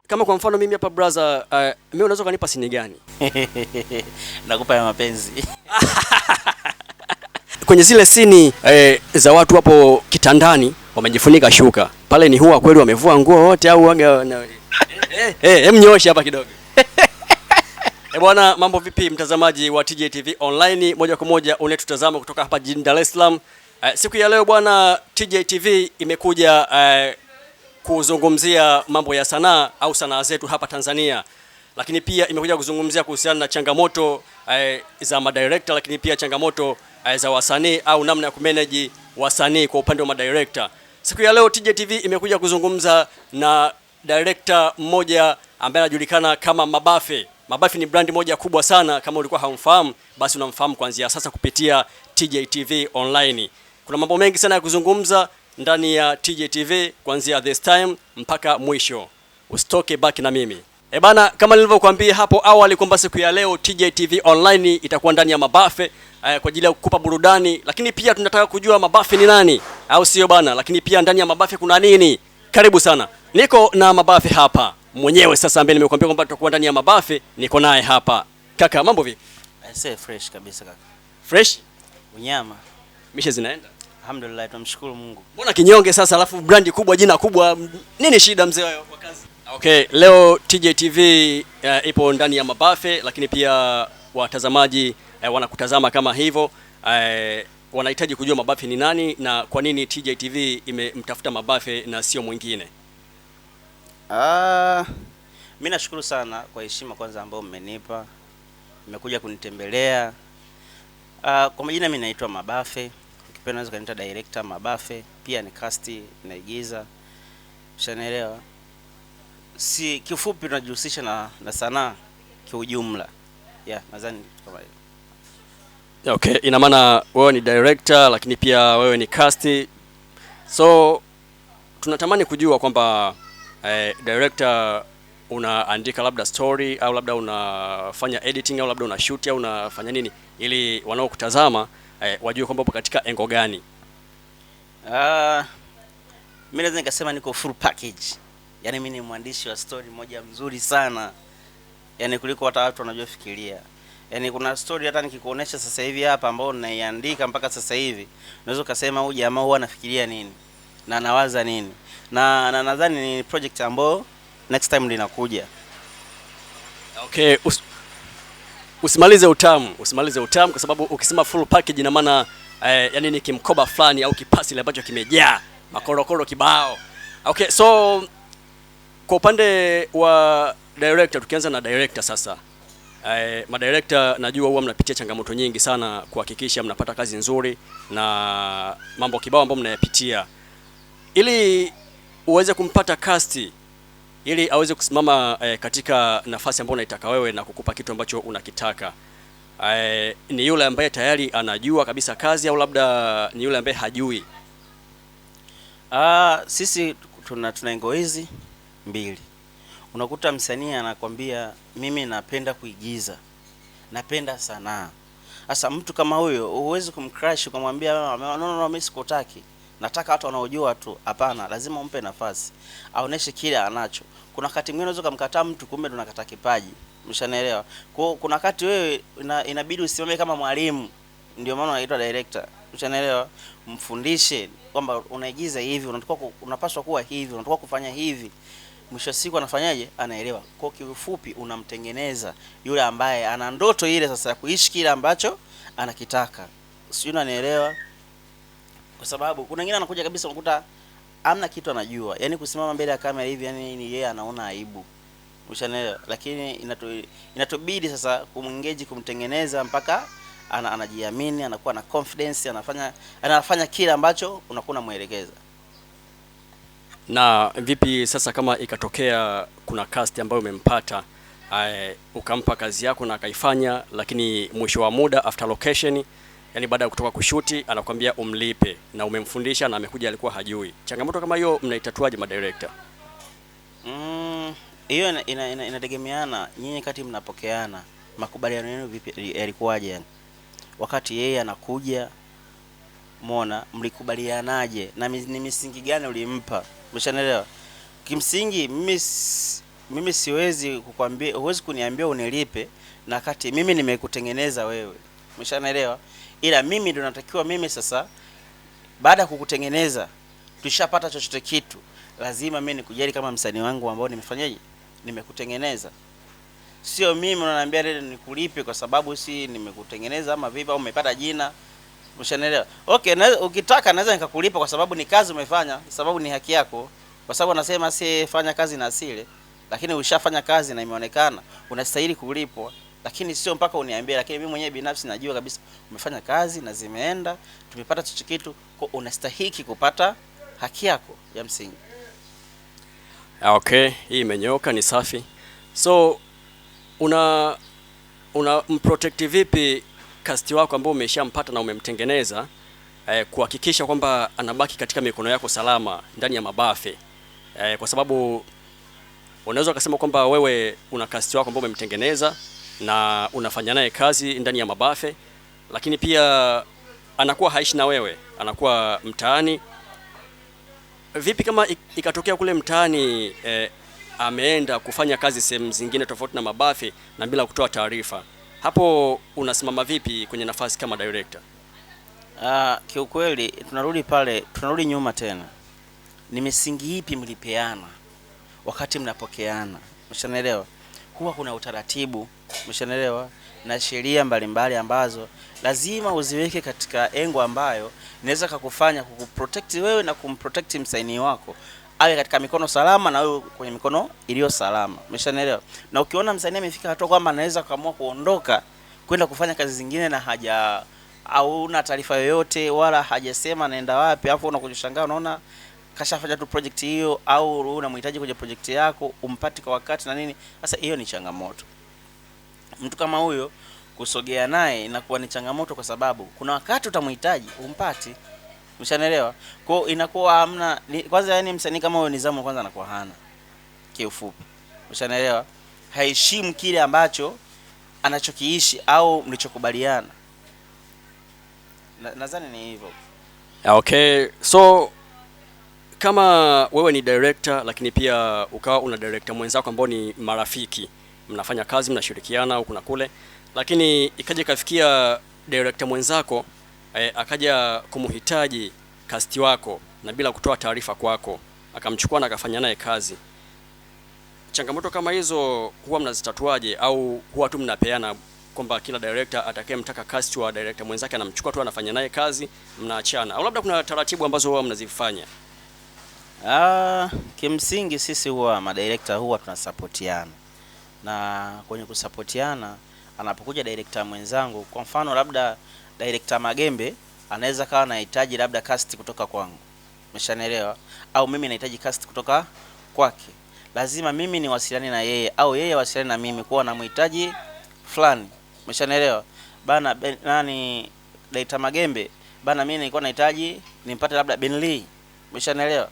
kama kwa mfano mimi hapa brother, mimi unaweza kunipa sini gani? Nakupa ya mapenzi. Kwenye zile sini za watu hapo kitandani wamejifunika shuka. Pale ni huwa kweli wamevua nguo wote au waga mnyoshe hapa kidogo. Bwana, mambo vipi mtazamaji wa TJ TV online, moja kwa moja unetutazama kutoka hapa jijini Dar es Salaam. Siku ya leo bwana, TJ TV imekuja kuzungumzia mambo ya sanaa au sanaa zetu hapa Tanzania. Lakini pia imekuja kuzungumzia kuhusiana na changamoto za madirector, lakini pia changamoto za wasanii au namna ya kumanage wasanii kwa upande wa madirector. Siku ya leo TJ TV imekuja kuzungumza na director mmoja ambaye anajulikana kama Mabafe. Mabafe ni brand moja kubwa sana, kama ulikuwa haumfahamu basi unamfahamu kuanzia sasa kupitia TJ TV online. Kuna mambo mengi sana ya kuzungumza ndani ya TJ TV kuanzia this time mpaka mwisho. Usitoke, baki na mimi. Bana, kama nilivyokuambia hapo awali kwamba siku ya leo TJ TV online itakuwa ndani ya Mabafe kwa ajili ya kukupa burudani, lakini pia tunataka kujua Mabafe ni nani, au sio bana? Lakini pia ndani ya Mabafe kuna nini? Karibu sana. Niko na Mabafe hapa mwenyewe sasa, ambaye nimekuambia kwamba tutakuwa ndani ya Mabafe, niko naye hapa. Kaka, mambo vipi? Say fresh kabisa kaka. Fresh? Unyama. Mishe zinaenda? Alhamdulillah, tunamshukuru Mungu. Mbona kinyonge sasa, alafu brandi kubwa, jina kubwa, nini shida mzee wa kazi? Okay, leo TJ TV ipo ndani ya Mabafe, lakini pia watazamaji wanakutazama kama hivyo. Wanahitaji kujua Mabafe ni nani na kwa nini TJ TV imemtafuta Mabafe na sio mwingine. Mimi nashukuru sana kwa heshima kwanza ambayo mmenipa. Mmekuja kunitembelea. Kwa majina mimi naitwa Mabafe. Ukipenda unaweza kuniita director Mabafe, pia ni cast, naigiza. Ushanielewa? Si kifupi tunajihusisha na sanaa kiujumla. Nadhani kama hiyo. Okay, ina maana wewe ni director lakini pia wewe ni cast. So tunatamani kujua kwamba director unaandika labda story au labda unafanya editing au labda una shoot au unafanya nini ili wanaokutazama wajue kwamba upo katika engo gani? Mimi naweza nikasema niko full package. Yaani mimi ni mwandishi wa story moja mzuri sana. Yaani kuliko hata watu wanajofikiria. Yaani kuna story hata nikikuonesha sasa hivi hapa ambao ninaiandika mpaka sasa hivi, unaweza kusema huyu jamaa huwa anafikiria nini na anawaza nini. Na nadhani ni project ambayo next time linakuja. Okay, usimalize utamu kwa sababu ukisema full package ina maana yani ni kimkoba fulani au kipasi ambacho kimejaa makorokoro kibao. Okay, so kwa upande wa director, tukianza na director sasa. Madirector najua huwa mnapitia changamoto nyingi sana kuhakikisha mnapata kazi nzuri na mambo kibao ambayo mnayapitia. Ili uweze kumpata cast, ili aweze kusimama katika nafasi ambayo unaitaka wewe na kukupa kitu ambacho unakitaka. Ni yule ambaye tayari anajua kabisa kazi au labda ni yule ambaye hajui? Sisi tuna engo hizi mbili. Unakuta msanii anakwambia mimi napenda kuigiza, napenda sanaa. Sasa mtu kama huyo huwezi kumcrush ukamwambia no mimi sikutaki, nataka watu wanaojua tu. Hapana, lazima umpe nafasi aoneshe kile anacho. Kuna wakati mwingine unaweza kumkataa mtu kumbe tunakata kipaji. Mshanaelewa? Kuna wakati wewe inabidi usimame kama mwalimu, ndio maana unaitwa director. Mshanaelewa? Mfundishe kwamba unaigiza hivi, unapaswa kuwa hivi, unatakiwa kufanya hivi. Mwisho siku anafanyaje? Anaelewa. Kwa kifupi unamtengeneza yule ambaye ana ndoto ile sasa ya kuishi kile ambacho anakitaka. Sio, unanielewa? Kwa sababu kuna wengine anakuja kabisa unakuta hamna kitu anajua. Yaani kusimama mbele ya kamera hivi, yani ni yeye anaona aibu. Ushanielewa? Lakini inatubidi sasa kumengage, kumtengeneza mpaka anajiamini, anakuwa na confidence, anafanya kile ambacho unakuwa unamuelekeza. Na vipi sasa kama ikatokea kuna cast ambayo umempata, ukampa kazi yako na akaifanya, lakini mwisho wa muda after location, yani baada ya kutoka kushuti anakuambia umlipe na umemfundisha na amekuja alikuwa hajui. Changamoto kama hiyo mnaitatuaje madirector? Hiyo inategemeana nyinyi kati mnapokeana. Makubaliano yenu vipi yalikuwaje yani? Wakati yeye anakuja, umeona mlikubalianaje na ni misingi gani ulimpa? Umeshaelewa? Kimsingi mimi mimi siwezi kukwambia, huwezi kuniambia unilipe na kati mimi nimekutengeneza wewe. Umeshanaelewa? Ila mimi ndo natakiwa mimi sasa baada ya kukutengeneza tushapata chochote kitu, lazima mimi nikujali kama msanii wangu ambao nimefanyaje, nimekutengeneza. Sio mimi unaniambia leo nikulipe kwa sababu si nimekutengeneza ama vipi, au umepata jina. Umeshanaelewa? Okay, ukitaka naweza nikakulipa kwa sababu ni kazi umefanya, sababu ni haki yako. Kwa sababu anasema si fanya kazi na asile, lakini ushafanya kazi na imeonekana, unastahili kulipwa. Lakini sio mpaka uniambie, lakini mimi mwenyewe binafsi najua kabisa umefanya kazi na zimeenda, tumepata chochote kitu, kwa unastahili kupata haki yako ya msingi. Okay, hii imenyoka, ni safi. So una mprotect vipi cast wako ambao umeshampata na umemtengeneza, kuhakikisha kwamba anabaki katika mikono yako salama ndani ya mabafe? Kwa sababu unaweza kusema kwamba wewe una cast wako ambao umemtengeneza na unafanya naye kazi ndani ya mabafe, lakini pia anakuwa haishi na wewe, anakuwa mtaani. Vipi kama ikatokea kule mtaani ameenda kufanya kazi sehemu zingine tofauti na mabafe na bila kutoa taarifa? Hapo unasimama vipi kwenye nafasi kama director? Kiukweli tunarudi nyuma tena. Ni misingi ipi mlipeana wakati mnapokeana? Umeshanaelewa? Huwa kuna utaratibu, umeshanaelewa, na sheria mbalimbali ambazo lazima uziweke katika engo ambayo inaweza kukufanya kukuprotect wewe na kumprotect msaini wako awe katika mikono salama na wewe kwenye mikono iliyo salama. Umeshanaelewa? Na ukiona msanii amefika hatua kwamba anaweza kuamua kuondoka kwenda kufanya kazi zingine na au una taarifa yoyote wala hajasema anaenda wapi, afu unakujishangaa unaona kashafanya tu project hiyo, au unamhitaji kwenye project yako umpati kwa wakati na nini. Sasa hiyo ni changamoto. Mtu kama huyo kusogea naye inakuwa ni changamoto, kwa sababu kuna wakati utamhitaji umpati. Umeshanaelewa? Kwa hiyo inakuwa hamna kwanza, yani msanii kama huyo nizamu kwanza anakuwa hana kiufupi. Umeshanaelewa? Haheshimu kile ambacho anachokiishi au mlichokubaliana. Nadhani ni hivyo. Okay, so kama wewe ni director lakini pia ukawa una director mwenzako ambao ni marafiki, mnafanya kazi, mnashirikiana huku na kule, lakini ikaja kafikia director mwenzako akaja kumhitaji cast wako na bila kutoa taarifa kwako, akamchukua na akafanya naye kazi. Changamoto kama hizo huwa mnazitatuaje, au huwa tu mnapeana kwamba kila director atakayemtaka cast wa director mwenzake anamchukua tu anafanya naye kazi, mnaachana, au labda kuna taratibu ambazo huwa mnazifanya? Kimsingi sisi huwa madirector huwa tunasupportiana, na kwenye kusupportiana anapokuja director mwenzangu, kwa mfano labda director Magembe anaweza kawa anahitaji labda cast kutoka kwangu, umeshanielewa, au mimi nahitaji cast kutoka kwake, lazima mimi niwasiliane na yeye au yeye wasiliane na mimi kwa namhitaji fulani, umeshanielewa bana. Nani director Magembe bana, mimi nilikuwa nahitaji nimpate labda Benly, umeshanielewa.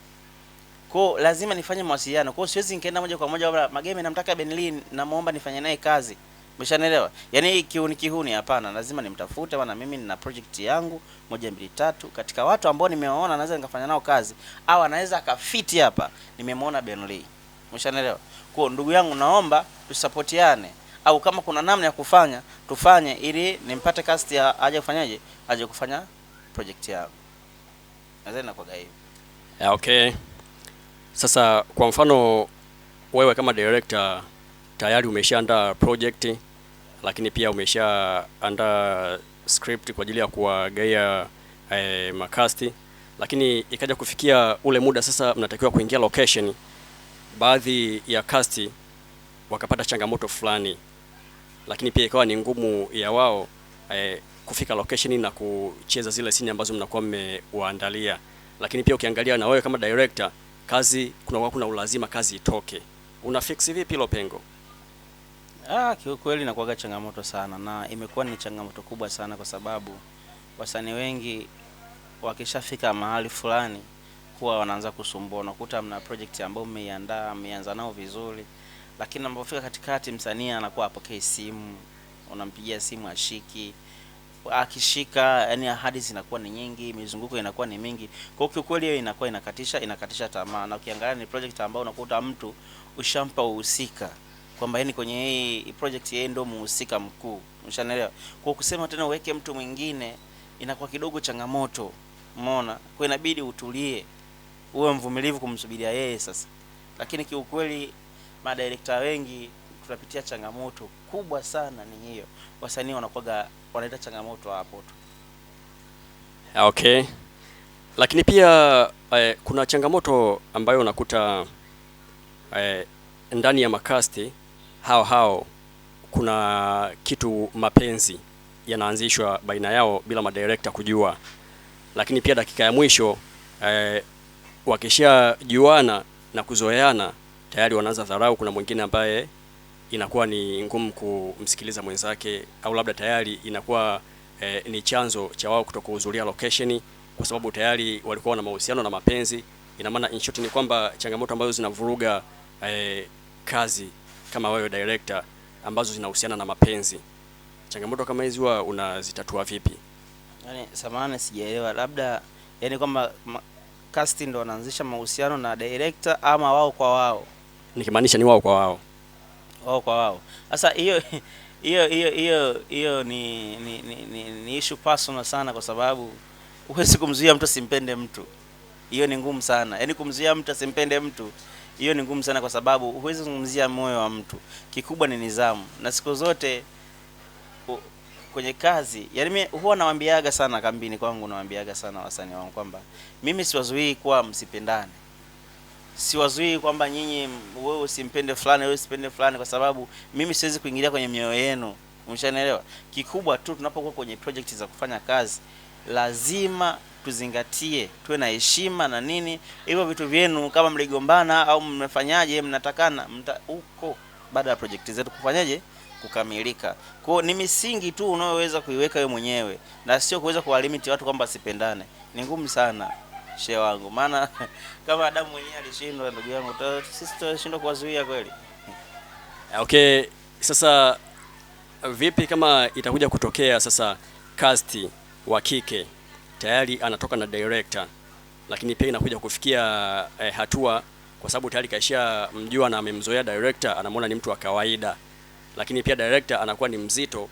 Kwa lazima nifanye mawasiliano. Kwa siwezi nikaenda moja kwa moja bwana Magembe namtaka Benly namuomba nifanye naye kazi. Umeshanielewa? Yaani kihuni hapana, lazima nimtafute bwana, mimi nina project yangu 1 2 3 katika watu ambao nimewaona naweza nikafanya nao kazi au anaweza akafiti hapa, nimemwona Benly. Umeshanielewa? Kwa ndugu yangu naomba tusupportiane, au kama kuna namna ya kufanya tufanye ili nimpate cast ya aje kufanyaje, aje kufanya project yangu. Nadhani kwa hivyo. Okay. Sasa kwa mfano wewe kama director tayari umeshaandaa project, lakini pia umeshaandaa script kwa ajili ya kuwagaia makasti, lakini ikaja kufikia ule muda sasa mnatakiwa kuingia location, baadhi ya cast wakapata changamoto fulani, lakini pia ikawa ni ngumu ya wao kufika location na kucheza zile scene ambazo mnakuwa mmewaandalia, lakini pia ukiangalia na wewe kama director kazi kuna ulazima kazi itoke, una fix vipi hilo pengo? Kiukweli inakuwa changamoto sana, na imekuwa ni changamoto kubwa sana, kwa sababu wasanii wengi wakishafika mahali fulani huwa wanaanza kusumbua. Unakuta mna project ambayo mmeanza nao vizuri, lakini unapofika katikati msanii anakuwa apokee simu, unampigia simu ashiki, akishika, yani ahadi zinakuwa ni nyingi, mizunguko inakuwa ni mingi. Kwa hiyo kweli hiyo inakuwa inakatisha tamaa. Na ukiangalia ni project ambayo unakuta mtu ushampa uhusika kwamba yani kwenye hii project yeye ndio muhusika mkuu, umeshanielewa. Kwa kusema tena uweke mtu mwingine inakuwa kidogo changamoto, umeona. Kwa inabidi utulie, uwe mvumilivu kumsubiria yeye sasa. Lakini kiukweli madirector wengi tunapitia changamoto kubwa sana, ni hiyo. Wasanii wanaita changamoto hapo tu. Okay. Lakini pia kuna changamoto ambayo unakuta ndani ya makasti hao kuna kitu mapenzi yanaanzishwa baina yao bila madirector kujua. Lakini pia dakika ya mwisho wakishajuana na kuzoeana tayari wanaanza dharau. Kuna mwingine ambaye inakuwa ni ngumu kumsikiliza mwenzake, au labda tayari inakuwa ni chanzo cha wao kutokuhudhuria location kwa sababu tayari walikuwa na mahusiano na mapenzi. Ina maana in short ni kwamba changamoto ambazo zinavuruga kazi kama wewe director ambazo zinahusiana na mapenzi, changamoto kama hizi huwa unazitatua vipi? Yani samahani sijaelewa, labda yani kwamba casting ndo wanaanzisha mahusiano na director ama wao kwa wao? Nikimaanisha ni wao kwa wao. Wao kwa wao. Sasa hiyo ni issue personal sana, kwa sababu huwezi kumzuia mtu asimpende mtu. Hiyo ni ngumu sana. Yaani kumzuia mtu asimpende mtu, hiyo ni ngumu sana, kwa sababu huwezi kuzungumzia moyo wa mtu. Kikubwa ni nidhamu. Na siku zote kwenye kazi, yaani mimi huwa nawaambiaga sana kambini kwangu, nawaambiaga sana wasanii wangu kwamba mimi siwazuii kwa msipendane. Siwazuii kwamba nyinyi wewe usimpende fulani, wewe usipende fulani, kwa sababu mimi siwezi kuingilia kwenye mioyo yenu. Umeshanielewa? Kikubwa tu tunapokuwa kwenye project za kufanya kazi, lazima tuzingatie, tuwe na heshima na nini. Hivyo vitu vyenu kama mligombana au mmefanyaje, mnatakana huko baada ya project zetu kufanyaje kukamilika. Kwa hiyo ni misingi tu unayoweza kuiweka wewe mwenyewe, na sio kuweza kuwalimiti watu kwamba sipendane. Ni ngumu sana shehe wangu, maana kama Adamu mwenyewe alishindwa, ndugu yangu, sisi tutashindwa kuwazuia kweli? Okay, sasa vipi kama itakuja kutokea sasa cast wa kike tayari anatoka na director, lakini pia inakuja kufikia hatua, kwa sababu tayari kaisha mjua na amemzoea director, anamwona ni mtu wa kawaida, lakini pia director anakuwa ni mzito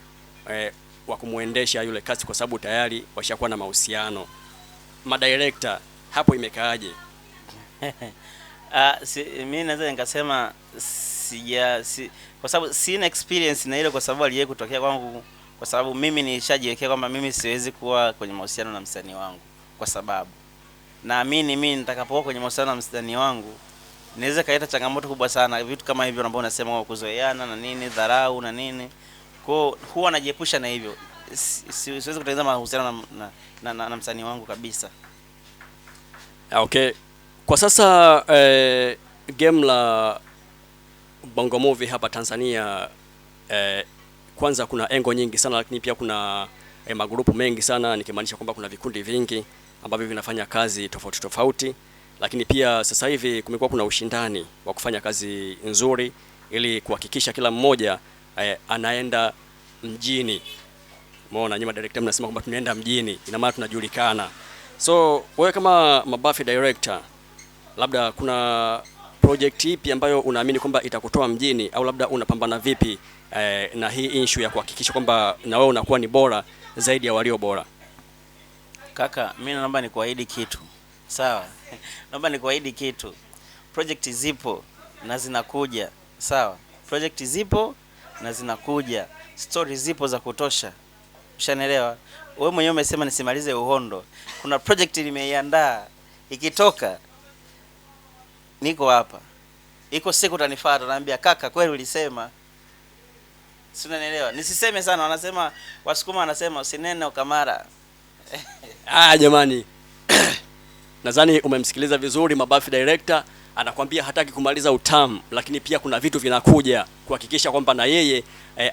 wa kumuendesha yule cast kwa sababu tayari washakuwa na mahusiano. Madirector hapo imekaaje? Mimi naweza nikasema kwa sababu sina experience na ile, kwa sababu aliye kutokea kwangu, kwa sababu mimi nishajiwekea kwamba mimi siwezi kuwa kwenye mahusiano na msanii wangu, kwa sababu naamini mimi nitakapokuwa kwenye mahusiano na msanii wangu inaweza kaleta changamoto kubwa sana, vitu kama hivyo ambavyo unasema kwa kuzoeana na nini, dharau na nini. Kwa huwa najiepusha na hivyo. Siwezi kutengeneza mahusiano na msanii wangu kabisa. Okay. Kwa sasa game la Bongo Movie hapa Tanzania, kwanza kuna engo nyingi sana, lakini pia kuna magrupu mengi sana, nikimaanisha kwamba kuna vikundi vingi ambavyo vinafanya kazi tofauti tofauti, lakini pia sasa hivi kumekuwa kuna ushindani wa kufanya kazi nzuri ili kuhakikisha kila mmoja anaenda mjini. Umeona, nyinyi director mnasema kwamba tunaenda mjini, ina maana tunajulikana. So wewe kama Mabafi director, labda kuna project ipi ambayo unaamini kwamba itakutoa mjini, au labda unapambana vipi na hii issue ya kuhakikisha kwamba na wewe unakuwa ni bora zaidi ya walio bora? Kaka, mimi naomba nikuahidi kitu. Sawa? Naomba nikuahidi kitu. Project zipo na zinakuja. Sawa? Project zipo na zinakuja. Stories zipo za kutosha. Ushanielewa? Wewe mwenyewe umesema nisimalize uhondo. Kuna project nimeiandaa, ikitoka niko hapa. Iko siku utanifuata naambia kaka kweli ulisema. Si unanielewa? Nisiseme sana, wanasema Wasukuma wanasema usinene ukamara. Jamani. Nadhani umemsikiliza vizuri Mabafi director, anakuambia hataki kumaliza utamu, lakini pia kuna vitu vinakuja kuhakikisha kwamba na yeye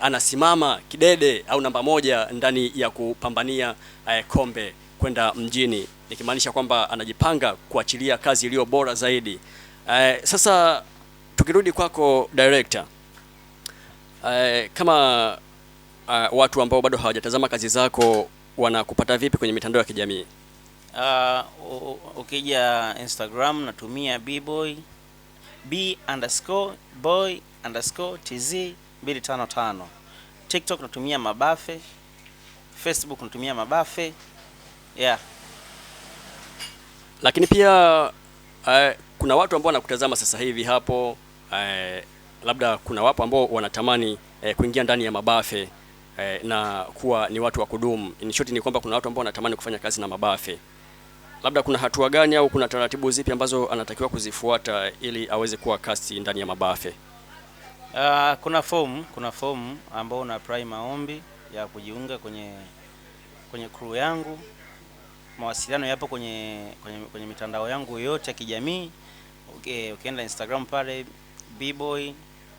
anasimama kidede au namba moja ndani ya kupambania kombe kwenda mjini, nikimaanisha kwamba anajipanga kuachilia kazi iliyo bora zaidi. Sasa tukirudi kwako director, kama watu ambao bado hawajatazama kazi zako wanakupata vipi kwenye mitandao ya kijamii? Ukija Instagram natumia bboy b_boy_tz255. TikTok natumia Mabafe, Facebook natumia Mabafe. Yeah. Lakini pia kuna watu ambao wanakutazama sasa hivi hapo, labda kuna wapo ambao wanatamani kuingia ndani ya Mabafe na kuwa ni watu wa kudumu. In short ni kwamba kuna watu ambao wanatamani kufanya kazi na Mabafe. Labda kuna hatua gani au kuna taratibu zipi ambazo anatakiwa kuzifuata ili aweze kuwa cast ndani ya Mabafe? Kuna form ambao una apply maombi ya kujiunga kwenye crew yangu. Mawasiliano yapo kwenye mitandao yangu yote ya kijamii. Ukienda Instagram pale bboy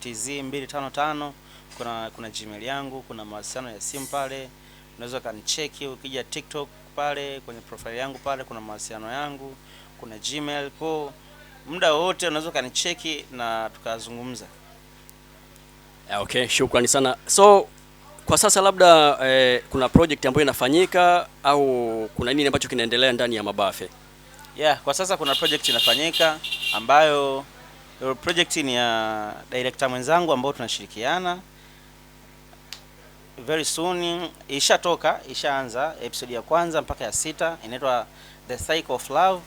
tz255, kuna Gmail yangu, kuna mawasiliano ya simu pale, unaweza kanicheki. Ukija TikTok pale kwenye profile yangu pale kuna mawasiliano yangu, kuna Gmail, kwa muda wote unaweza kanicheki na tukazungumza. Okay, shukrani sana. So kwa sasa labda kuna project ambayo inafanyika au kuna nini ambacho kinaendelea ndani ya Mabafe? Yeah, kwa sasa kuna project inafanyika ambayo project ni ya director mwenzangu ambao tunashirikiana. Very soon ishaanza episode ya kwanza mpaka ya 6, inaitwa The Cycle of Love,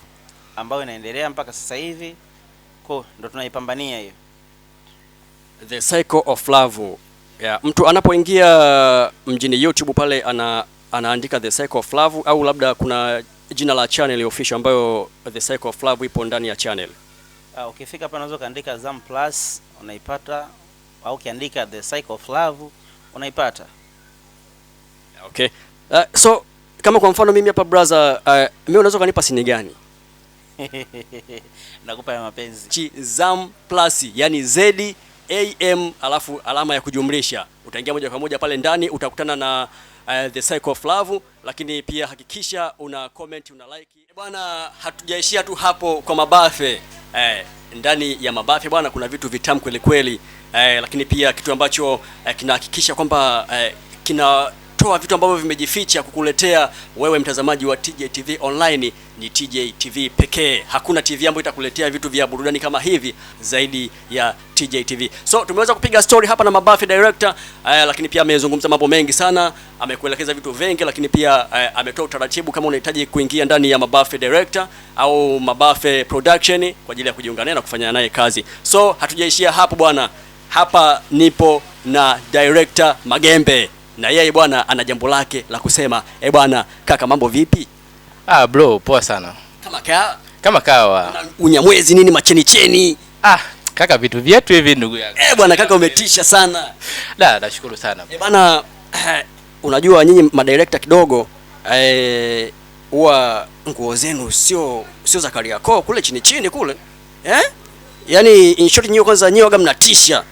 ambayo inaendelea mpaka sasa hivi. Ndo tunaipambania hiyo. The Cycle of Love. Yeah, mtu anapoingia mjini YouTube pale anaandika The Cycle of Love au labda kuna jina la channel official ambayo The Cycle of Love ipo ndani ya channel? Ukifika hapa unaweza kaandika Zam Plus unaipata, au ukiandika The Cycle of Love unaipata. Okay. So kama kwa mfano mimi hapa brother, mimi unaweza kanipa sini gani? Nakupa ya mapenzi. Zam Plus, yani ZAM alafu alama ya kujumlisha. Utaingia moja kwa moja pale ndani utakutana na The Cycle of Love, lakini pia hakikisha una comment, una like. Bwana, hatujaishia tu hapo kwa Mabafe. Ndani ya Mabafe bwana kuna vitu vitamu kweli kweli, lakini pia kitu ambacho kinahakikisha kwamba kinatoa vitu ambavyo vimejificha kukuletea wewe mtazamaji wa TJ TV Online ni TJ TV pekee. Hakuna TV ambayo itakuletea vitu vya burudani kama hivi zaidi ya TJ TV. So tumeweza kupiga story hapa na Mabafe director, lakini pia amezungumza mambo mengi sana, amekuelekeza vitu vingi, lakini pia ametoa utaratibu kama unahitaji kuingia ndani ya Mabafe director au Mabafe production kwa ajili ya kujiunga naye na kufanya naye kazi. So hatujaishia hapo bwana. Hapa nipo na director Magembe na yeye bwana ana jambo lake la kusema. Bwana kaka, mambo vipi? Bro, poa sana. Kama kawa. Unyamwezi nini macheni cheni? Kaka vitu vyetu hivi ndugu yangu. Bwana kaka umetisha sana. Nashukuru sana. Bwana unajua nyinyi madirector kidogo huwa nguo zenu sio za Kariakoo kule chini kule. Yaani in short nyinyi kwanza nyinyi waga mnatisha.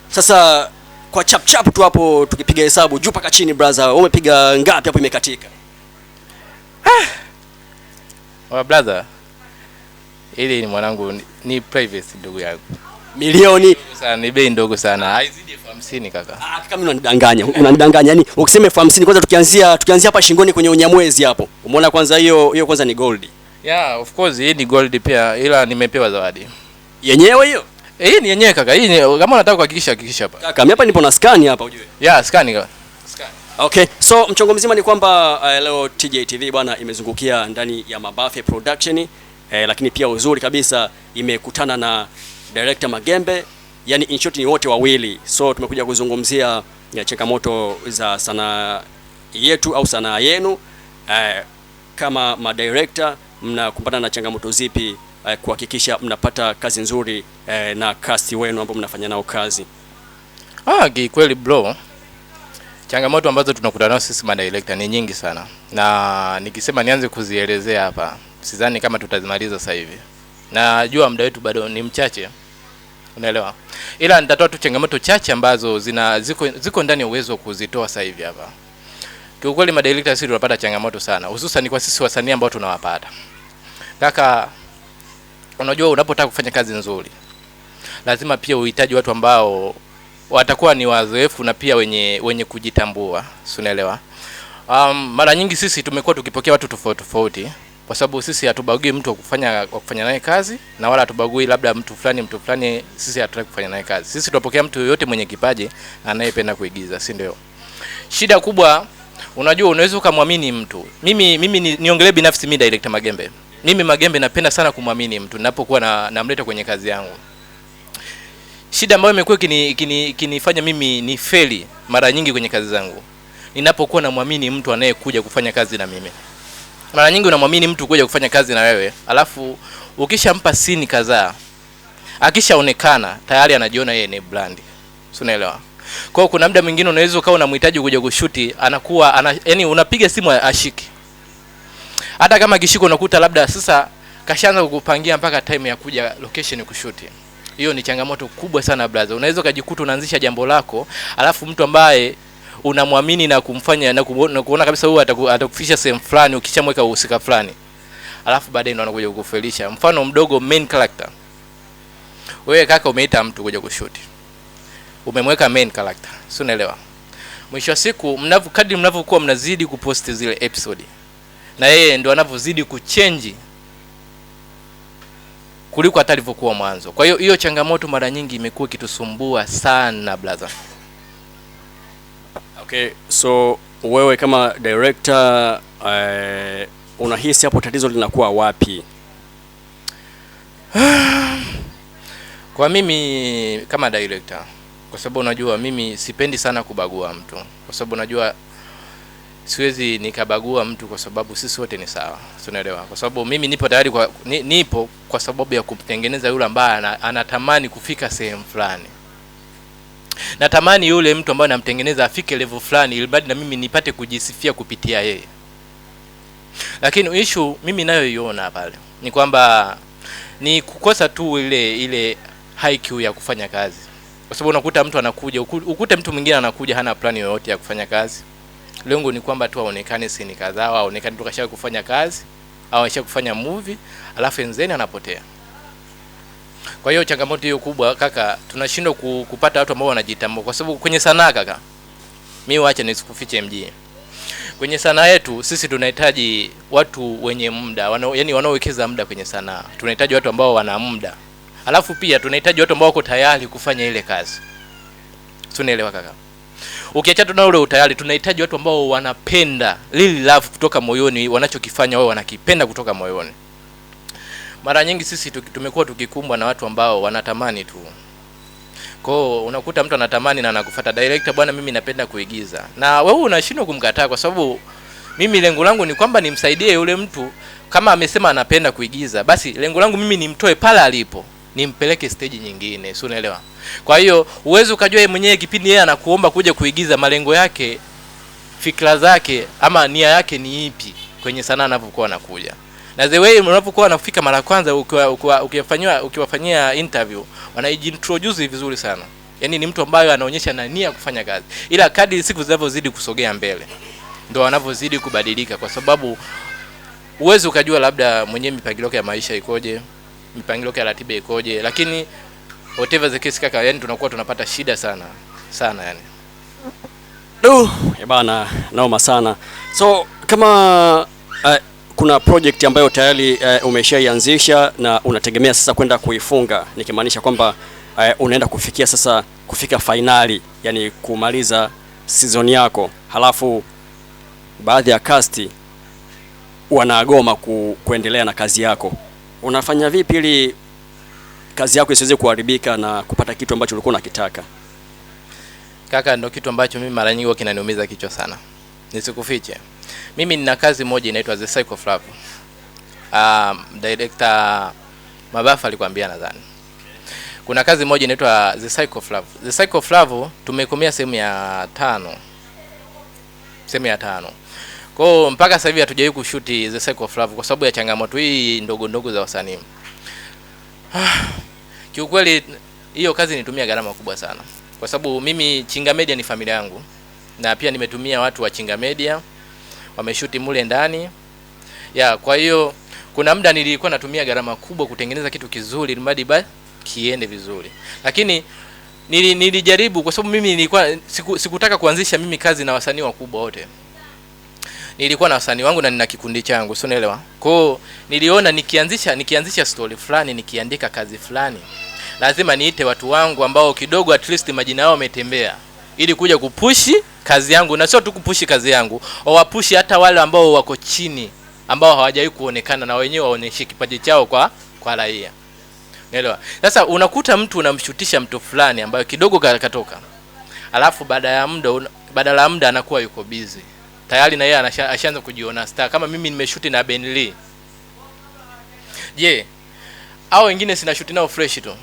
Sasa kwa chap tu hapo tukipiga hesabu juu paka chini brother, umepiga ngapi hapo imekatika? Brother, ili ni mwanangu ni privacy ndugu yangu. Milioni sana, ni bei ndogo sana. Haizidi 50 kaka. Kama unanidanganya. Yaani ukisema 50 kwanza tukianzia hapa shingoni kwenye unyamwezi hapo. Umeona kwanza hiyo kwanza ni gold. Yeah, of course hii ni gold pia, ila nimepewa zawadi. Yenyewe hiyo? Hii ni yenyewe kaka. Hii ni kama unataka kuhakikisha hapa. Kaka, mimi hapa nipo na scan hapa ujue. Yeah, scan kaka. Scan. Okay, so mchongo mzima ni kwamba leo TJ TV bwana imezungukia ndani ya Mabafe production, lakini pia uzuri kabisa imekutana na director Magembe, yani in short ni wote wawili. So tumekuja kuzungumzia changamoto za sanaa yetu au sanaa yenu. Kama madirector mnakumbana na changamoto zipi kuhakikisha mnapata kazi nzuri na cast wenu ambao mnafanya nao kazi? Kikweli bro, changamoto ambazo tunakutana nazo sisi madirector ni nyingi sana, na nikisema nianze kuzielezea hapa sidhani kama tutazimaliza sasa hivi. Najua muda wetu bado ni mchache, unaelewa, ila nitatoa tu changamoto chache ambazo ziko ndani ya uwezo wa kuzitoa sasa hivi hapa. Kiukweli madirector sisi tunapata changamoto sana, hususan kwa sisi wasanii ambao tunawapata. Kaka, unajua unapotaka kufanya kazi nzuri lazima pia uhitaji watu ambao watakuwa ni wazoefu na pia wenye kujitambua, unaelewa. Mara nyingi sisi tumekuwa tukipokea watu tofauti tofauti, kwa sababu sisi hatubagui mtu wa kufanya naye kazi, na wala hatubagui labda mtu fulani sisi hatutaki kufanya naye kazi. Sisi tunapokea mtu yoyote mwenye kipaji anayependa kuigiza, si ndio? Shida kubwa, unajua, unaweza kumwamini mtu. Mimi niongelee binafsi, mimi director Magembe. Mimi Magembe napenda sana kumwamini mtu ninapokuwa namleta kwenye kazi yangu. Shida ambayo imekuwa kinifanya mimi ni feli mara nyingi kwenye kazi zangu, ninapokuwa namwamini mtu anayekuja kufanya kazi na mimi. Mara nyingi unamwamini mtu kuja kufanya kazi na wewe, alafu ukishampa scene kadhaa, akishaonekana tayari anajiona yeye ni brand. Unaelewa? Kwa hiyo kuna muda mwingine unaweza ukawa unamhitaji kuja kushuti, yani unapiga simu ashiki. Hata kama kishiko unakuta labda sasa kashaanza kukupangia mpaka time ya kuja location kushuti. Hiyo ni changamoto kubwa sana brother. Unaweza kujikuta unaanzisha jambo lako, alafu mtu ambaye unamwamini na kumfanya na kuona kabisa huyu atakufikisha sehemu fulani ukishamweka uhusika fulani, alafu baadaye ndo anakuja kukufelisha. Mfano mdogo, main character. Wewe kaka umeita mtu kuja kushuti, umemweka main character, si unaelewa? Mwisho wa siku kadri mnavyokuwa mnazidi kupost zile episode, na yeye ndo anavyozidi kuchange kuliko hata alivyokuwa mwanzo. Kwa hiyo changamoto mara nyingi imekuwa kitusumbua sana brother. Okay, so wewe kama director unahisi hapo tatizo linakuwa wapi? Kwa mimi kama director, kwa sababu unajua mimi sipendi sana kubagua mtu, kwa sababu unajua siwezi nikabagua mtu kwa sababu sisi wote ni sawa, unaelewa? Kwa sababu mimi nipo tayari nipo kwa sababu ya kumtengeneza yule ambaye anatamani kufika sehemu fulani. Natamani yule mtu ambaye namtengeneza afike level fulani, ili baada na mimi nipate kujisifia kupitia yeye. Lakini issue mimi nayoiona pale ni kwamba ni kukosa tu ile IQ ya kufanya kazi. Kwa sababu unakuta mtu anakuja, ukute mtu mwingine anakuja hana plan yoyote ya kufanya kazi. Lengo ni kwamba tu aonekane scene kadhaa, aonekane tu kasha kufanya kazi, au kasha kufanya movie, alafu enzeni anapotea. Kwa hiyo changamoto hiyo kubwa kaka, tunashindwa kupata watu ambao wanajitambua, kwa sababu kwenye sanaa kaka, mimi waache nisikufiche MG. Kwenye sanaa yetu sisi tunahitaji watu wenye muda, yani wanaowekeza muda kwenye sanaa. Tunahitaji watu ambao wana muda. Alafu pia tunahitaji watu ambao wako tayari kufanya ile kazi. Tunaelewa kaka? Ukiacha tuna ule utayari, tunahitaji watu ambao wanapenda, really love kutoka moyoni, wanachokifanya wao wanakipenda kutoka moyoni. Mara nyingi sisi tumekuwa tukikumbwa na watu ambao wanatamani tu. Kwa hiyo unakuta mtu anatamani na anakufuata director, bwana mimi napenda kuigiza. Na wewe unashindwa kumkataa, kwa sababu mimi lengo langu ni kwamba nimsaidie yule mtu. Kama amesema anapenda kuigiza, basi lengo langu mimi nimtoe pale alipo, nimpeleke stage nyingine, si unaelewa? Kwa hiyo uwezo ukajua yeye mwenyewe kipindi yeye anakuomba kuja kuigiza, malengo yake, fikra zake ama nia yake ni ipi kwenye sanaa anapokuwa anakuja. Na the way unapokuwa unafika mara kwanza ukiwafanyia interview, wanaintroduce vizuri sana. Yaani ni mtu ambaye anaonyesha na nia kufanya kazi. Ila kadri siku zinavyozidi kusogea mbele, ndio wanavyozidi kubadilika, kwa sababu uwezo ukajua labda mwenyewe mipangilio ya maisha ikoje, mipangilio ya ratiba ikoje, lakini whatever the case kaka, yani tunakuwa tunapata shida sana yani. Bana, naoma sana. So kama kuna project ambayo tayari umeshaianzisha na unategemea sasa kwenda kuifunga, nikimaanisha kwamba unaenda kufika finali, yani kumaliza season yako, halafu baadhi ya cast wanagoma kuendelea na kazi yako, unafanya vipi ili kazi yako isiweze kuharibika na kupata kitu ambacho ulikuwa unakitaka? Kaka, ndio kitu ambacho mimi mara nyingi kinaniumiza kichwa sana. Nisikufiche, mimi nina kazi moja inaitwa The Cycle of Love. Director Mabafa alikwambia nadhani. Kuna kazi moja inaitwa The Cycle of Love. The Cycle of Love tumekomea sehemu ya 5. Sehemu ya 5. Kwa hiyo mpaka sasa hivi hatujawahi kushuti The Cycle of Love kwa sababu ya changamoto hii ndogo za wasanii. Kiukweli hiyo kazi nitumia gharama kubwa sana. Kwa sababu mimi Chinga Media ni familia yangu. Na pia nimetumia watu wa Chinga Media, wameshuti mule ndani. Kwa hiyo kuna muda nilikuwa natumia gharama kubwa kutengeneza kitu kizuri ili mradi kiende vizuri. Lakini nilijaribu kwa sababu mimi nilikuwa sikutaka kuanzisha mimi kazi na wasanii wakubwa wote. Nilikuwa na wasanii wangu na nina kikundi changu, sio unaelewa? Kwa hiyo niliona nikianzisha story fulani, nikiandika kazi fulani, lazima niite watu wangu ambao kidogo at least majina yao yametembea, ili kuja kupushi kazi yangu, na sio tu kupushi kazi yangu, au wapushi hata wale ambao wako chini, ambao hawajawahi kuonekana, na wenyewe waoneshe kipaji chao kwa raia. Unaelewa? Sasa unakuta mtu unamshutisha mtu fulani ambaye kidogo katoka, alafu badala ya muda anakuwa yuko busy tayari, na yeye ashaanza kujiona star. Kama mimi nimeshuti na Ben Lee, je, hao wengine sina shoot nao fresh tu?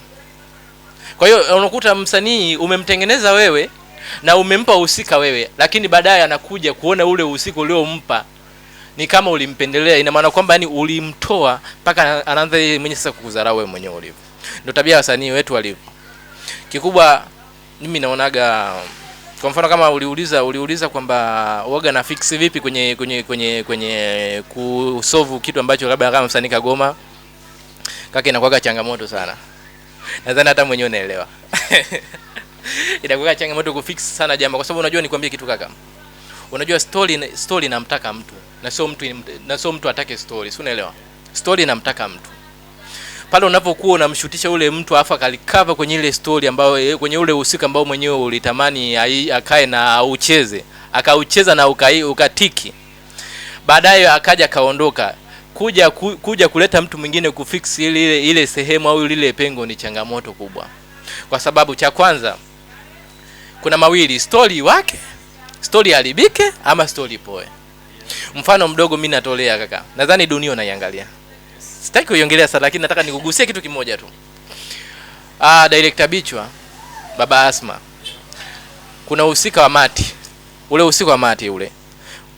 Kwa hiyo unakuta msanii umemtengeneza wewe na umempa uhusika wewe, lakini baadaye anakuja kuona ule uhusika uliompa ni kama ulimpendelea. Ina maana kwamba yani ulimtoa mpaka anaanza yeye mwenyewe sasa kukudharau wewe mwenyewe ulivyo. Ndio tabia ya wasanii wetu walivyo. Kikubwa mimi naonaga, kwa mfano kama uliuliza kwamba waga na fix vipi kwenye kusolve kitu ambacho labda kama msanii kagoma, kaka, inakuwa changamoto sana. Nadhani hata mwenyewe unaelewa. Inakuwa changamoto kufix sana jambo, kwa sababu unajua nikwambie kitu kaka. Unajua story inamtaka mtu, na sio mtu atake story, si unaelewa? Story inamtaka mtu. Pale unapokuwa unamshutisha ule mtu afa kalikava kwenye ile story ambayo kwenye ule usika ambao mwenyewe ulitamani akae na aucheze, akaucheza na ukatiki. Baadaye akaja kaondoka, kuja kuleta mtu mwingine kufix ile sehemu au ile pengo ni changamoto kubwa. Kwa sababu cha kwanza kuna mawili, story wake, story haribike ama story poe. Mfano mdogo mimi natolea kaka. Nadhani dunia unaiangalia. Sitaki kuiongelea sana, lakini nataka nikugusie kitu kimoja tu. Director Bichwa, Baba Asma. Kuna uhusika wa Mati. Ule uhusika wa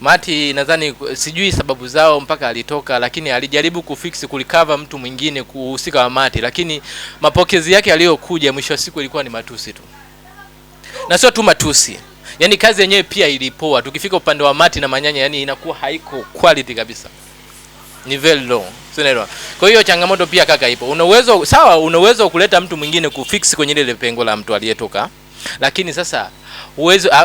Mati nadhani sijui sababu zao mpaka alitoka, lakini alijaribu kufix kulikava mtu mwingine kuhusika wa Mati, lakini mapokezi yake aliyokuja mwisho wa siku ilikuwa ni matusi tu. Na sio tu matusi. Yaani kazi yenyewe pia ilipoa. Tukifika upande wa Mati na Manyanya, yani inakuwa haiko quality kabisa. Ni very low. Unaelewa? Kwa hiyo changamoto pia kaka ipo. Una uwezo kuleta mtu mwingine kufix kwenye ile pengo la mtu aliyetoka. Lakini sasa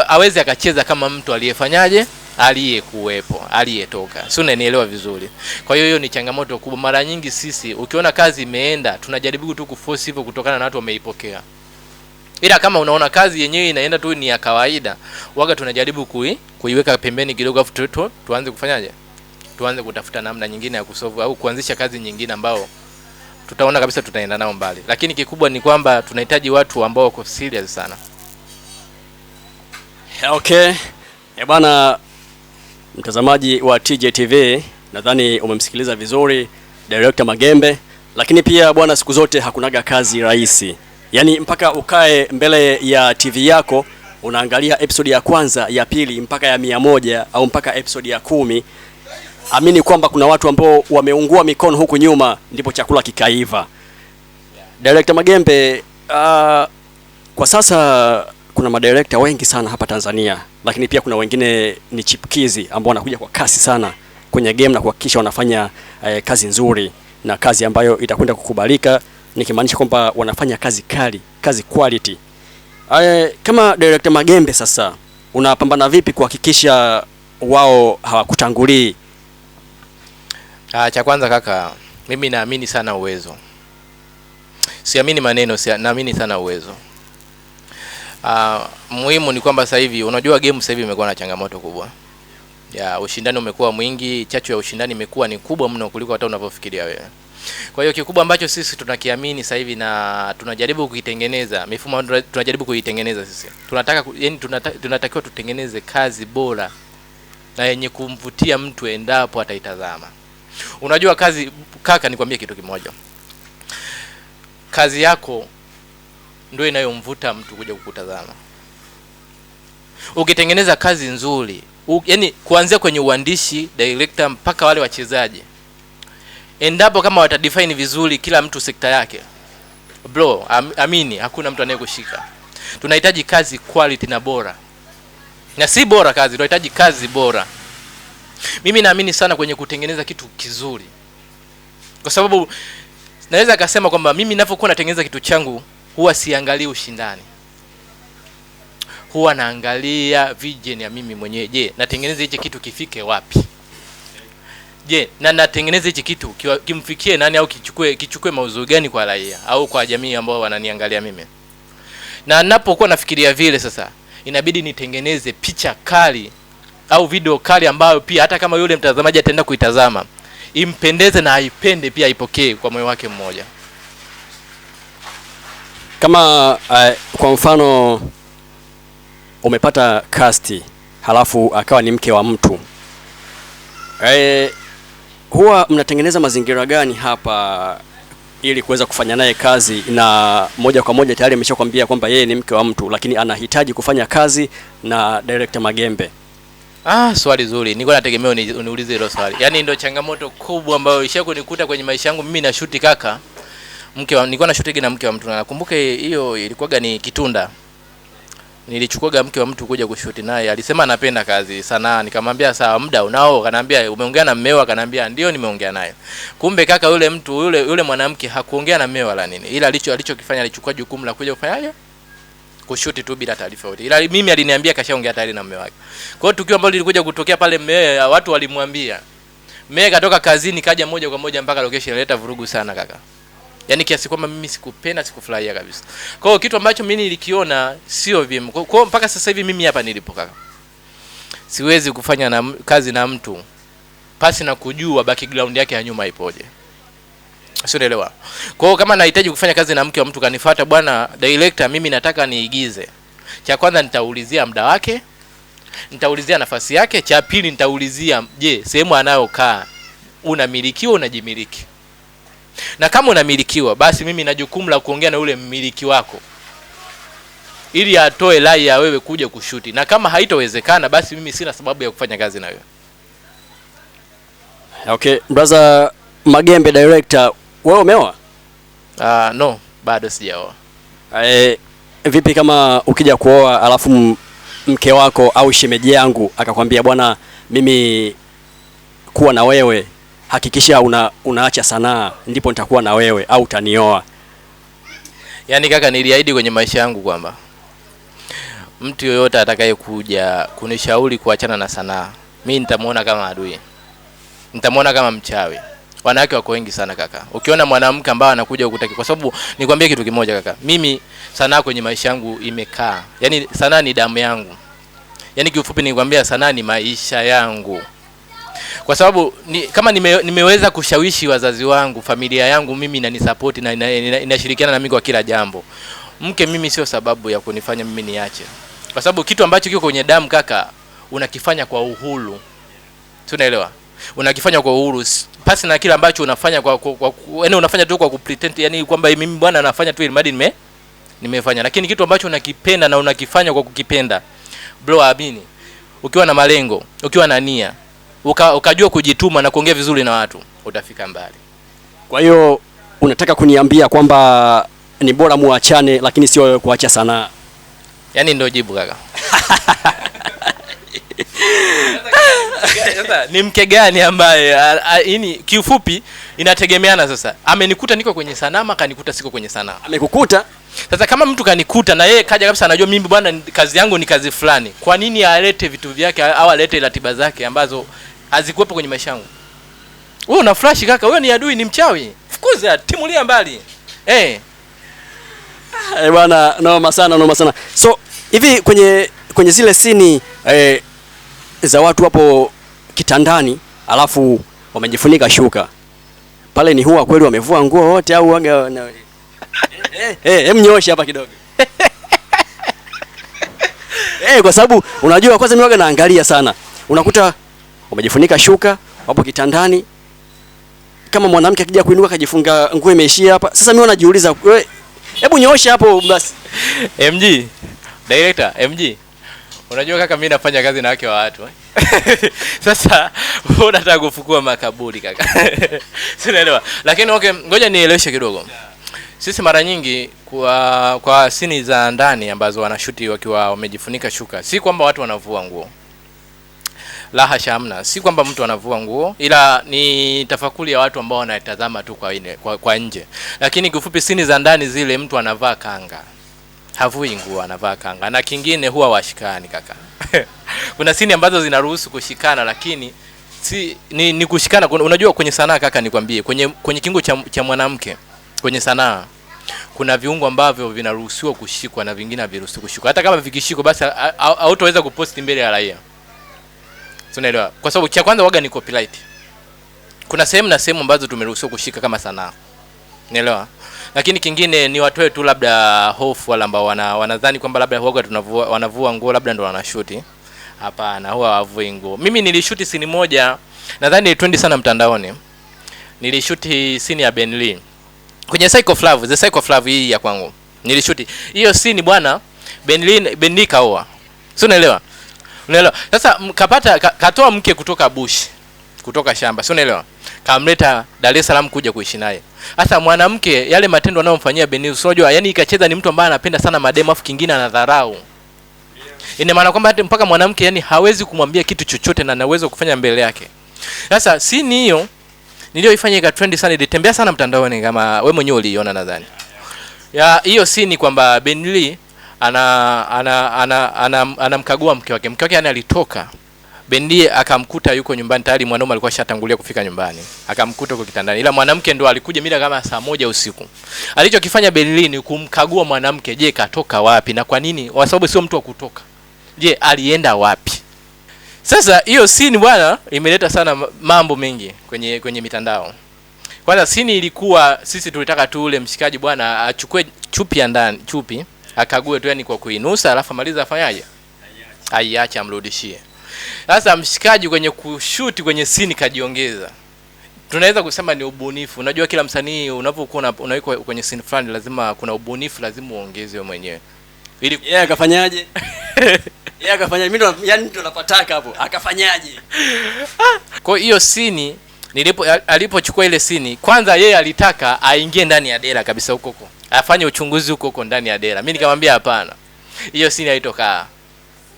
hawezi akacheza kama mtu aliyefanyaje? Aliyekuwepo, aliyetoka. Si unanielewa vizuri? Kwa hiyo ni changamoto kubwa. Mara nyingi sisi ukiona kazi imeenda, tunajaribu tu kuforce hivyo kutokana na watu wameipokea. Ila kama unaona kazi yenyewe inaenda tu ni ya kawaida, waga tunajaribu kuiweka pembeni kidogo, afu tuanze kufanyaje? Tuanze kutafuta namna nyingine ya kusolve au kuanzisha kazi nyingine ambao tutaona kabisa tutaenda nao mbali. Lakini kikubwa ni kwamba tunahitaji watu ambao wako serious sana. Okay. Bwana mtazamaji wa TJTV, nadhani umemsikiliza vizuri Director Magembe, lakini pia bwana, siku zote hakunaga kazi rahisi. Yaani mpaka ukae mbele ya TV yako unaangalia episode ya kwanza, ya pili mpaka ya 100 au mpaka episode ya 10. Amini kwamba kuna watu ambao wameungua mikono huku nyuma ndipo chakula kikaiva. Director Magembe, kwa sasa kuna madirector wengi sana hapa Tanzania, lakini pia kuna wengine ni chipkizi ambao wanakuja kwa kasi sana kwenye game na kuhakikisha wanafanya kazi nzuri na kazi ambayo itakwenda kukubalika, nikimaanisha kwamba wanafanya kazi kali, kazi quality. Kama Director Magembe sasa unapambana vipi kuhakikisha wao hawakutangulii? Cha kwanza kaka, mimi naamini sana uwezo. Siamini maneno, naamini sana uwezo. Muhimu ni kwamba sasa hivi unajua game sasa hivi imekuwa na changamoto kubwa. Ya ushindani umekuwa mwingi, chachu ya ushindani imekuwa ni kubwa mno kuliko hata unavyofikiria wewe. Kwa hiyo kikubwa ambacho sisi tunakiamini sasa hivi na tunajaribu kuitengeneza, mifumo tunajaribu kuitengeneza sisi. Tunatakiwa tutengeneze kazi bora na yenye kumvutia mtu endapo ataitazama. Unajua kazi kaka, nikwambie kitu kimoja. Kazi yako ndio inayomvuta mtu kuja kukutazama. Ukitengeneza kazi nzuri, yani kuanzia kwenye uandishi, director mpaka wale wachezaji, endapo kama watadefine vizuri kila mtu sekta yake, bro, amini hakuna mtu anayekushika. Tunahitaji kazi quality na bora. Na si bora kazi, tunahitaji kazi bora. Mimi naamini sana kwenye kutengeneza kitu kizuri. Kwa sababu naweza kusema kwamba mimi ninapokuwa natengeneza kitu changu huwa siangalii ushindani. huwa naangalia vision ya mimi mwenyewe. Je, natengeneza hichi kitu kifike wapi? Je, na natengeneza hichi kitu kimfikie nani, au kichukue mauzo gani kwa raia au kwa jamii ambao wananiangalia mimi? Na ninapokuwa nafikiria vile, sasa inabidi nitengeneze picha kali au video kali ambayo pia hata kama yule mtazamaji ataenda kuitazama impendeze na aipende pia, aipokee kwa moyo wake mmoja. Kama kwa mfano umepata cast halafu akawa ni mke wa mtu, huwa mnatengeneza mazingira gani hapa ili kuweza kufanya naye kazi, na moja kwa moja tayari ameshakwambia kwamba yeye ni mke wa mtu lakini anahitaji kufanya kazi na director Magembe? Swali zuri. Nilikuwa nategemea uniulize hilo swali. Yaani ndio changamoto kubwa ambayo ishakunikuta kwenye maisha yangu. Mimi na shoot kaka, nilikuwa na shoot na mke wa mtu. Nakumbuka hiyo ilikuwaga ni Kitunda. Nilichukuaga mke wa mtu kuja kushoot naye. Alisema anapenda kazi sana. Nikamwambia sawa, muda unao? Akaniambia umeongea na mmeo? Akaniambia ndio nimeongea naye. Kumbe kaka, yule mtu yule mwanamke hakuongea na mmeo wala nini. Ila alichokifanya, alichukua jukumu la kuja kufanyaje? Kushuti tu bila taarifa yote. Ila mimi aliniambia kashaongea tayari na mume wake. Kwa hiyo tukio ambalo lilikuja kutokea pale, mume watu walimwambia. Mume katoka kazini kaja moja kwa moja mpaka location, ileta vurugu sana kaka. Yaani kiasi kwamba mimi sikupenda, sikufurahia kabisa. Kwa hiyo kitu ambacho mimi nilikiona sio vyema. Kwa hiyo mpaka sasa hivi mimi hapa nilipo kaka, siwezi kufanya kazi na mtu pasi na kujua background yake ya nyuma ipoje. Usielewa. Kwa hiyo kama nahitaji kufanya kazi na mke wa mtu, kanifuata, bwana director, mimi nataka niigize. Cha kwanza nitaulizia muda wake, nitaulizia nafasi yake, cha pili nitaulizia je, sehemu anayokaa unamilikiwa, unajimiliki? Na kama unamilikiwa, basi mimi na jukumu la kuongea na yule mmiliki wako ili atoe rai ya wewe kuja kushuti. Na kama haitowezekana, basi mimi sina sababu ya kufanya kazi na wewe. Okay, brother Magembe director, wewe umeoa? No, bado sijaoa. Vipi kama ukija kuoa alafu mke wako au shemeji yangu akakwambia bwana, mimi kuwa na wewe hakikisha unaacha sanaa ndipo nitakuwa na wewe au utanioa? Yaani kaka, niliahidi kwenye maisha yangu kwamba mtu yoyote atakayekuja kunishauri kuachana na sanaa, mimi nitamuona kama adui. Nitamuona kama mchawi. Wanawake wako wengi sana kaka. Ukiona mwanamke ambaye anakuja kukutaki, kwa sababu nikwambie kitu kimoja kaka, mimi sanaa kwenye maisha yangu imekaa. Yaani sanaa ni damu yangu. Yaani kiufupi nikwambia sanaa ni maisha yangu. Kwa sababu kama nimeweza kushawishi wazazi wangu, familia yangu mimi inanisupport na inashirikiana na mimi kwa kila jambo. Mke mimi sio sababu ya kunifanya mimi niache. Kwa sababu kitu ambacho kiko kwenye damu kaka, unakifanya kwa uhuru. Tunaelewa? Unakifanya kwa uhuru pasi na kile ambacho unafanya yaani unafanya tu kwa kupretend, yani kwamba mimi bwana nafanya tu ili mradi nimefanya. Lakini kitu ambacho unakipenda na unakifanya kwa kukipenda, bro, amini, ukiwa na malengo, ukiwa na nia, ukajua kujituma na kuongea vizuri na watu, utafika mbali. Kwa hiyo unataka kuniambia kwamba ni bora muachane lakini sio kuacha sanaa? Yaani ndio jibu kaka. Sasa ni mke gani ambaye yani kiufupi inategemeana. Sasa amenikuta niko kwenye sanaa, kanikuta siko kwenye sanaa. Amekukuta. Sasa kama mtu kanikuta na yeye kaja kabisa anajua mimi bwana kazi yangu ni kazi fulani, kwa nini alete vitu vyake au alete ratiba zake ambazo hazikuwepo kwenye maisha yangu? Wewe una flash kaka, wewe ni adui, ni mchawi. Fukuza, timulia mbali. Bwana, noma sana. So hivi kwenye zile sini za watu hapo kitandani alafu wamejifunika shuka pale, ni huwa kweli wamevua nguo wote au waga mnyoshe hapa kidogo? Kwa sababu unajua kwanza mimi waga naangalia sana, unakuta wamejifunika shuka wapo kitandani, kama mwanamke akija kuinuka kajifunga nguo imeishia hapa. Sasa mimi najiuliza, hebu nyoosha hapo basi. MG director, MG, unajua kaka mimi nafanya kazi na wake wa watu Sasa unataka kufukua makaburi kaka. Sinaelewa. Lakini okay, ngoja nieleweshe kidogo. Sisi mara nyingi kwa sini za ndani ambazo wanashuti wakiwa wamejifunika shuka, si kwamba watu wanavua nguo. La hasha, hamna. Si kwamba mtu anavua nguo, ila ni tafakuri ya watu ambao wanatazama tu kwa nje. Lakini kifupi sini za ndani zile mtu anavaa kanga. havui nguo, anavaa kanga. Na kingine huwa washikani kaka. Kuna scene ambazo zinaruhusu kushikana, lakini ni kushikana. Unajua kwenye sanaa kaka, nikwambie, kwenye kingo cha mwanamke kwenye sanaa kuna viungo ambavyo vinaruhusiwa kushikwa na vingine haviruhusiwi kushikwa. Hata kama vikishikwa basi hautaweza kuposti mbele ya raia. Unaelewa? Kwa sababu cha kwanza waga ni copyright. Kuna sehemu na sehemu ambazo tumeruhusiwa kushika kama sanaa. Unaelewa? Lakini kingine ni watu wetu labda hofu wala ambao wanadhani kwamba labda huaga wanavua nguo labda ndo wanashuti. Hapana, huwa havui nguo. Mimi nilishuti scene moja, nadhani trend sana mtandaoni. Nilishuti scene ya Ben Lee kwenye Cycle of Love, The Cycle of Love hii ya kwangu. Nilishuti hiyo scene bwana, Ben Lee kaoa. Sio, unaelewa? Unaelewa? Sasa katoa mke kutoka bush, kutoka shamba. Sio, unaelewa? Kamleta Dar es Salaam kuja kuishi naye. Sasa mwanamke yale matendo anayomfanyia Ben Lee, unajua yani ikacheza ni mtu ambaye anapenda sana mademu afu kingine anadharau. Ina maana kwamba hata mpaka mwanamke yani hawezi kumwambia kitu chochote na anaweza kufanya mbele yake. Sasa scene hiyo nilioifanya ika trend sana, ilitembea sana mtandaoni kama wewe mwenyewe uliiona nadhani. Ya hiyo scene kwamba Ben Lee anamkagua mke wake. Mke wake yani alitoka. Ben Lee akamkuta yuko nyumbani tayari, mwanaume alikuwa shatangulia kufika nyumbani. Akamkuta kwa kitandani. Ila mwanamke ndo alikuja mida kama saa 1 usiku. Alichokifanya Ben Lee ni kumkagua mwanamke, je, katoka wapi na kwa nini? Kwa sababu sio mtu wa kutoka. Je, alienda wapi? Sasa hiyo scene bwana imeleta sana mambo mengi kwenye mitandao. Kwanza scene ilikuwa sisi tulitaka tu ule mshikaji bwana achukue chupi ya ndani, chupi akague tu yani kwa kuinusa, alafu amaliza afanyaje? Aiacha amrudishie. Sasa mshikaji kwenye kushoot kwenye scene kajiongeza. Tunaweza kusema ni ubunifu. Unajua kila msanii unapokuwa unaweka kwenye scene fulani lazima kuna ubunifu, lazima uongeze wewe mwenyewe. Ili yeye akafanyaje? Yeye akafanya, mimi ndo yani ndo napataka hapo. Akafanyaje? Kwa hiyo scene alipochukua ile scene, kwanza yeye alitaka aingie ndani ya dera kabisa huko. Afanye uchunguzi huko ndani ya dera. Mimi nikamwambia hapana. Hiyo scene haitokaa.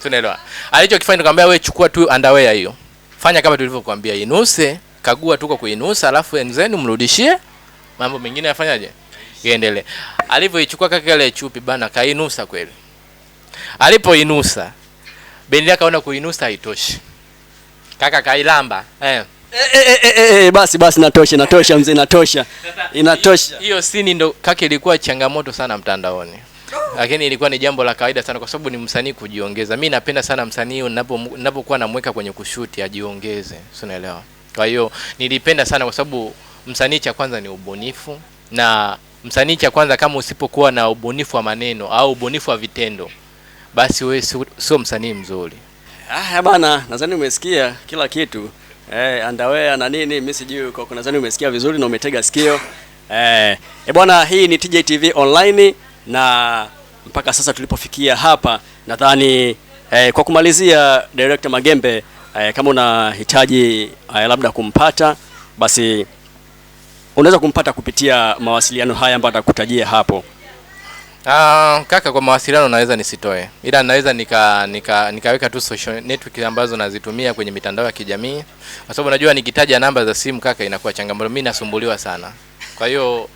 Tunaelewa. Alichokifanya nikamwambia wewe chukua tu underwear hiyo. Fanya kama tulivyokuambia, inuse, kagua tu kwa kuinusa, alafu enzeni mrudishie. Mambo mengine yafanyaje? Iendelee. Alivyoichukua kaka ile chupi bana kainusa kweli. Alipoinusa, Ben Lee akaona kuinusa haitoshi. Kaka kailamba. Basi natosha mzee, natosha. Inatosha. Hiyo scene ndo kaka ilikuwa changamoto sana mtandaoni. Lakini ilikuwa ni jambo la kawaida sana kwa sababu ni msanii kujiongeza. Mimi napenda sana msanii ninapokuwa namweka kwenye kushuti ajiongeze. Unaelewa? Kwa hiyo nilipenda sana kwa sababu msanii cha kwanza ni ubunifu, na msanii cha kwanza kama usipokuwa na ubunifu wa maneno au ubunifu wa vitendo, basi wewe sio msanii mzuri. Bana, nadhani umesikia kila kitu. Underwear na nini, mimi sijui uko, nadhani umesikia vizuri na umetega sikio. Bwana, hii ni TJ TV Online, na mpaka sasa tulipofikia hapa nadhani kwa kumalizia, Director Magembe, kama unahitaji labda kumpata, basi unaweza kumpata kupitia mawasiliano haya ambayo atakutajia hapo. Kaka, kwa mawasiliano naweza nisitoe, ila naweza nikaweka tu social network ambazo nazitumia kwenye mitandao ya kijamii, kwa sababu najua nikitaja namba za simu kaka inakuwa changamoto, mimi nasumbuliwa sana. Kwa hiyo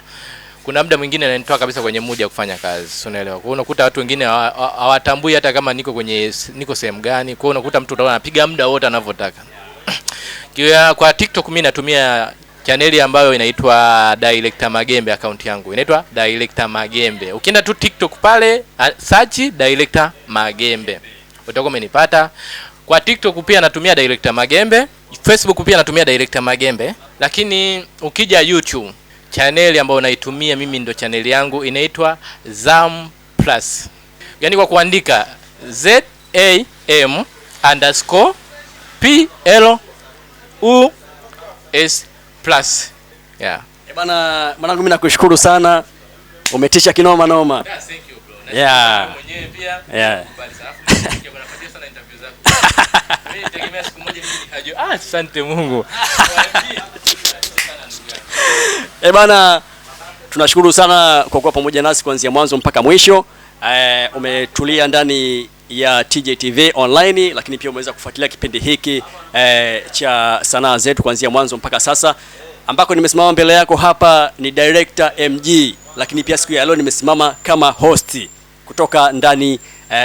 kuna muda mwingine nanitoa kabisa kwenye mood ya kufanya kazi, unaelewa? Kwa hiyo unakuta watu wengine hawatambui hata kama niko sehemu gani. Kwa hiyo unakuta mtu anapiga muda wote anavyotaka. Kwa TikTok mimi natumia chaneli ambayo inaitwa Director Magembe, account yangu inaitwa Director Magembe. Ukienda tu TikTok pale search Director Magembe utakuwa umenipata. Kwa TikTok pia natumia Director Magembe, Facebook pia natumia Director Magembe, lakini ukija YouTube chaneli ambayo naitumia mimi ndo chaneli yangu inaitwa Zam Plus. Yaani kwa kuandika ZAM_PLUS Yeah. Bana, mwanangu mimi nakushukuru sana. Umetisha kinoma noma. Yeah, thank you bro. Yeah. Mwenyewe pia. Yeah. Nafuatia sana interview zako. Mimi nitegemea siku moja mimi nikajua. Asante Mungu. Bana, tunashukuru sana kwa kuwa pamoja nasi kuanzia mwanzo mpaka mwisho. Umetulia ndani ya TJ TV Online, lakini pia umeweza kufuatilia kipindi hiki cha sanaa zetu kuanzia mwanzo mpaka sasa, ambako nimesimama mbele yako hapa ni Director MG, lakini pia siku ya leo nimesimama kama host. kutoka ndani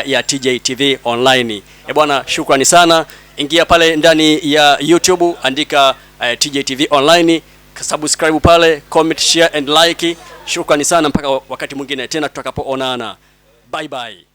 ya TJ TV Online. Bwana, shukrani sana. Ingia pale ndani ya YouTube, andika TJ TV Online, subscribe pale, comment, share and like. Shukrani sana, mpaka wakati mwingine tena tutakapoonana. Bye bye.